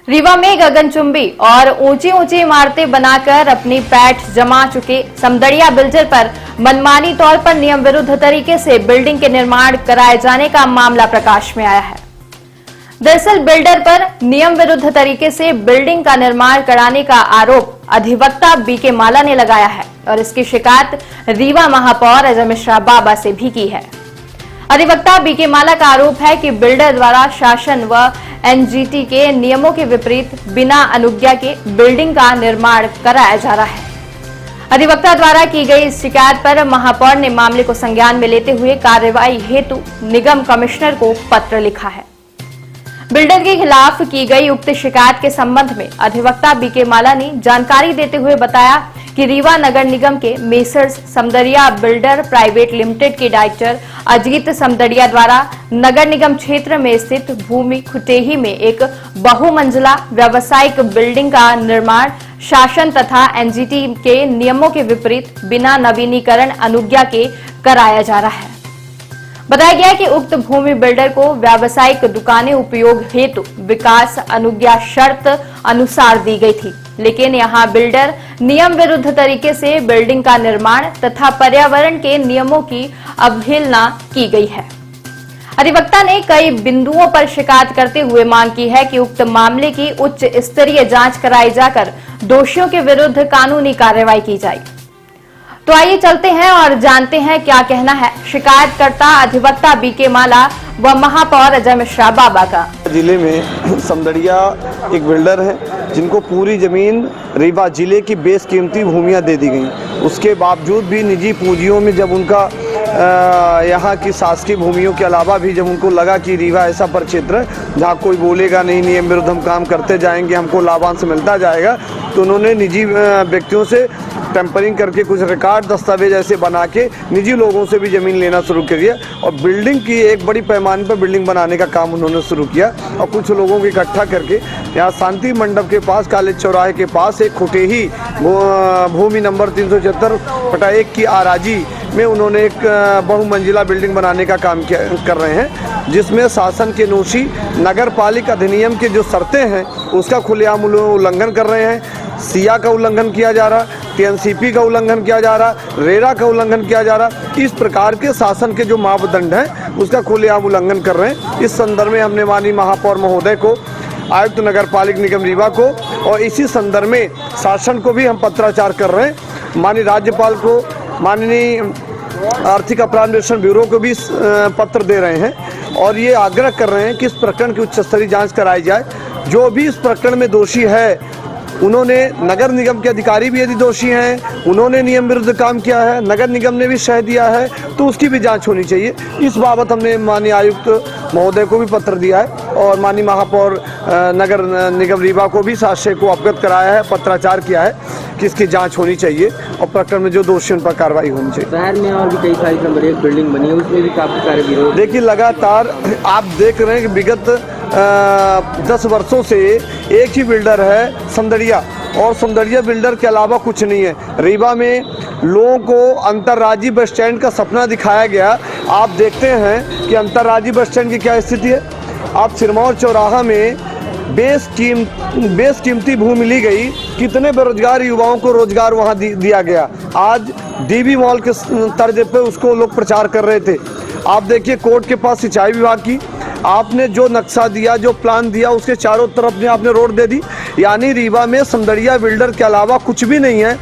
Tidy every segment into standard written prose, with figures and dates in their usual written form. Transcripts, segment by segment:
रीवा में गगनचुंबी और ऊंची ऊंची इमारतें बनाकर अपनी पैठ जमा चुके समदड़िया बिल्डर पर मनमानी तौर पर नियम विरुद्ध तरीके से बिल्डिंग के निर्माण कराए जाने का मामला प्रकाश में आया है। दरअसल बिल्डर पर नियम विरुद्ध तरीके से बिल्डिंग का निर्माण कराने का आरोप अधिवक्ता बीके माला ने लगाया है और इसकी शिकायत रीवा महापौर अजय मिश्रा बाबा से भी की है। अधिवक्ता बीके माला का आरोप है कि बिल्डर द्वारा शासन व एनजीटी के नियमों के विपरीत बिना अनुज्ञा के बिल्डिंग का निर्माण कराया जा रहा है। अधिवक्ता द्वारा की गई इस शिकायत पर महापौर ने मामले को संज्ञान में लेते हुए कार्रवाई हेतु निगम कमिश्नर को पत्र लिखा है। बिल्डर के खिलाफ की गई उक्त शिकायत के संबंध में अधिवक्ता बीके माला ने जानकारी देते हुए बताया कि रीवा नगर निगम के messrs Samdariya builder private limited के डायरेक्टर अजीत समदड़िया द्वारा नगर निगम क्षेत्र में स्थित भूमि खुटेही में एक बहुमंजिला व्यावसायिक बिल्डिंग का निर्माण शासन तथा एनजीटी के नियमों के विपरीत बिना नवीनीकरण अनुज्ञा के कराया जा रहा है। बताया गया कि उक्त भूमि बिल्डर को व्यावसायिक दुकानें उपयोग हेतु विकास अनुज्ञा शर्त अनुसार दी गई थी, लेकिन यहां बिल्डर नियम विरुद्ध तरीके से बिल्डिंग का निर्माण तथा पर्यावरण के नियमों की अवहेलना की गई है। अधिवक्ता ने कई बिंदुओं पर शिकायत करते हुए मांग की है कि उक्त मामले की उच्च स्तरीय जांच कराई जाकर दोषियों के विरुद्ध कानूनी कार्रवाई की जाए। तो आइए चलते हैं और जानते हैं क्या कहना है शिकायतकर्ता अधिवक्ता बीके माला व महापौर अजय मिश्रा बाबा का। जिले में समदड़िया एक बिल्डर है जिनको पूरी जमीन रीवा जिले की बेशकीमती भूमियां दे दी गई। उसके बावजूद भी निजी पूंजियों में जब उनका यहाँ की शासकीय भूमियों के अलावा भी जब उनको लगा कि रीवा ऐसा परिक्षेत्र है जहाँ कोई बोलेगा नहीं, नियम विरुद्ध हम काम करते जाएंगे, हमको लाभांश मिलता जाएगा, तो उन्होंने निजी व्यक्तियों से टेम्परिंग करके कुछ रिकॉर्ड दस्तावेज ऐसे बना के निजी लोगों से भी ज़मीन लेना शुरू कर दिया और बिल्डिंग की एक बड़ी पैमाने पर बिल्डिंग बनाने का काम उन्होंने शुरू किया। और कुछ लोगों को इकट्ठा करके यहाँ शांति मंडप के पास कॉलेज चौराहे के पास एक खुटेही भूमि नंबर 376/1 की आराजी में उन्होंने एक बहुमंजिला बिल्डिंग बनाने का काम कर रहे हैं, जिसमें शासन के नोशी नगर पालिका अधिनियम की जो शर्तें हैं उसका खुलेआम उल्लंघन कर रहे हैं। सिया का उल्लंघन किया जा रहा, टीएनसीपी का उल्लंघन किया जा रहा, रेरा का उल्लंघन किया जा रहा। इस प्रकार के शासन के जो मापदंड हैं उसका खुलेआम उल्लंघन कर रहे हैं। इस संदर्भ में हमने माननीय महापौर महोदय को, आयुक्त नगर पालिका निगम रीवा को और इसी संदर्भ में शासन को भी हम पत्राचार कर रहे हैं। माननीय राज्यपाल को, माननीय आर्थिक अपराध अन्वेषण ब्यूरो को भी पत्र दे रहे हैं और ये आग्रह कर रहे हैं कि इस प्रकरण की उच्च स्तरीय जाँच कराई जाए। जो भी इस प्रकरण में दोषी है, उन्होंने नगर निगम के अधिकारी भी यदि दोषी हैं, उन्होंने नियम विरुद्ध काम किया है, नगर निगम ने भी शह दिया है, तो उसकी भी जांच होनी चाहिए। इस बाबत हमने माननीय आयुक्त महोदय को भी पत्र दिया है और माननीय महापौर नगर निगम रीवा को भी साक्ष्य को अवगत कराया है, पत्राचार किया है कि इसकी जांच होनी चाहिए और प्रकरण में जो दोषी उन पर कार्रवाई होनी चाहिए। शहर में और भी कई सारी नंबर 1 बिल्डिंग बनी है, उसमें भी काफी सारे विरोध। देखिए, लगातार आप देख रहे हैं कि विगत 10 वर्षों से एक ही बिल्डर है समदड़िया, और समदड़िया बिल्डर के अलावा कुछ नहीं है। रीवा में लोगों को अंतर्राज्यीय बस स्टैंड का सपना दिखाया गया। आप देखते हैं कि अंतर्राज्यीय बस स्टैंड की क्या स्थिति है। आप सिरमौर चौराहा में बेशकीमती भूमि ली गई, कितने बेरोजगार युवाओं को रोजगार वहां दिया गया। आज डीबी मॉल के तर्ज पे उसको लोग प्रचार कर रहे थे। आप देखिए, कोर्ट के पास सिंचाई विभाग की आपने जो नक्शा दिया, जो प्लान दिया, उसके चारों तरफ में आपने रोड दे दी। यानी रीवा में समदड़िया बिल्डर के अलावा कुछ भी नहीं है।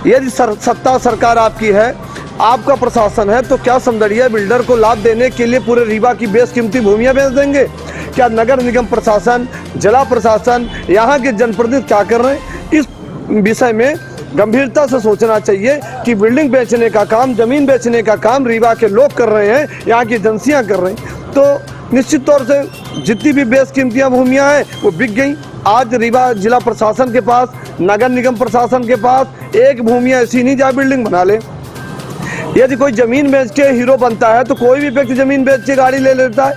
यदि सत्ता सरकार आपकी है, आपका प्रशासन है, तो क्या समदड़िया बिल्डर को लाभ देने के लिए पूरे रीवा की बेशकीमती भूमियां बेच देंगे? क्या नगर निगम प्रशासन, जिला प्रशासन, यहाँ के जनप्रतिनिधि क्या कर रहे हैं? इस विषय में गंभीरता से सोचना चाहिए कि बिल्डिंग बेचने का काम, जमीन बेचने का काम रीवा के लोग कर रहे हैं, यहाँ की एजेंसियाँ कर रही हैं। तो निश्चित तौर से जितनी भी बेशकीमतियाँ भूमियाँ हैं वो बिक गई। आज रीवा जिला प्रशासन के पास, नगर निगम प्रशासन के पास एक भूमियाँ ऐसी नहीं जहाँ बिल्डिंग बना ले। यदि कोई जमीन बेच के हीरो बनता है तो कोई भी व्यक्ति जमीन बेच के गाड़ी ले लेता है।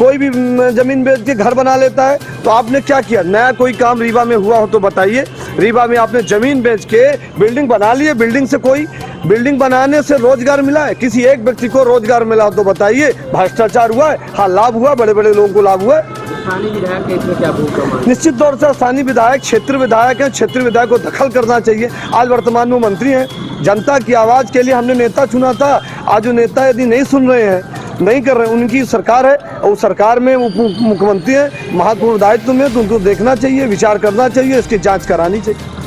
कोई भी जमीन बेच के घर बना लेता है। तो आपने क्या किया? नया कोई काम रीवा में हुआ हो तो बताइए। रीवा में आपने जमीन बेच के बिल्डिंग बना ली है, बिल्डिंग बनाने से रोजगार मिला है? किसी एक व्यक्ति को रोजगार मिला हो तो बताइए। भ्रष्टाचार हुआ है? हाँ, लाभ हुआ, बड़े बड़े लोगों को लाभ हुआ है। स्थानीय विधायक है, इसमें क्या भूमिका मानते हैं? निश्चित तौर से स्थानीय विधायक क्षेत्र विधायक है, क्षेत्रीय विधायक को दखल करना चाहिए। आज वर्तमान में मंत्री हैं, जनता की आवाज के लिए हमने नेता चुना था। आज वो नेता यदि नहीं सुन रहे हैं, नहीं कर रहे हैं, उनकी सरकार है और सरकार में उप मुख्यमंत्री है, महत्वपूर्ण दायित्व में, तो उनको देखना चाहिए, विचार करना चाहिए, इसकी जांच करानी चाहिए।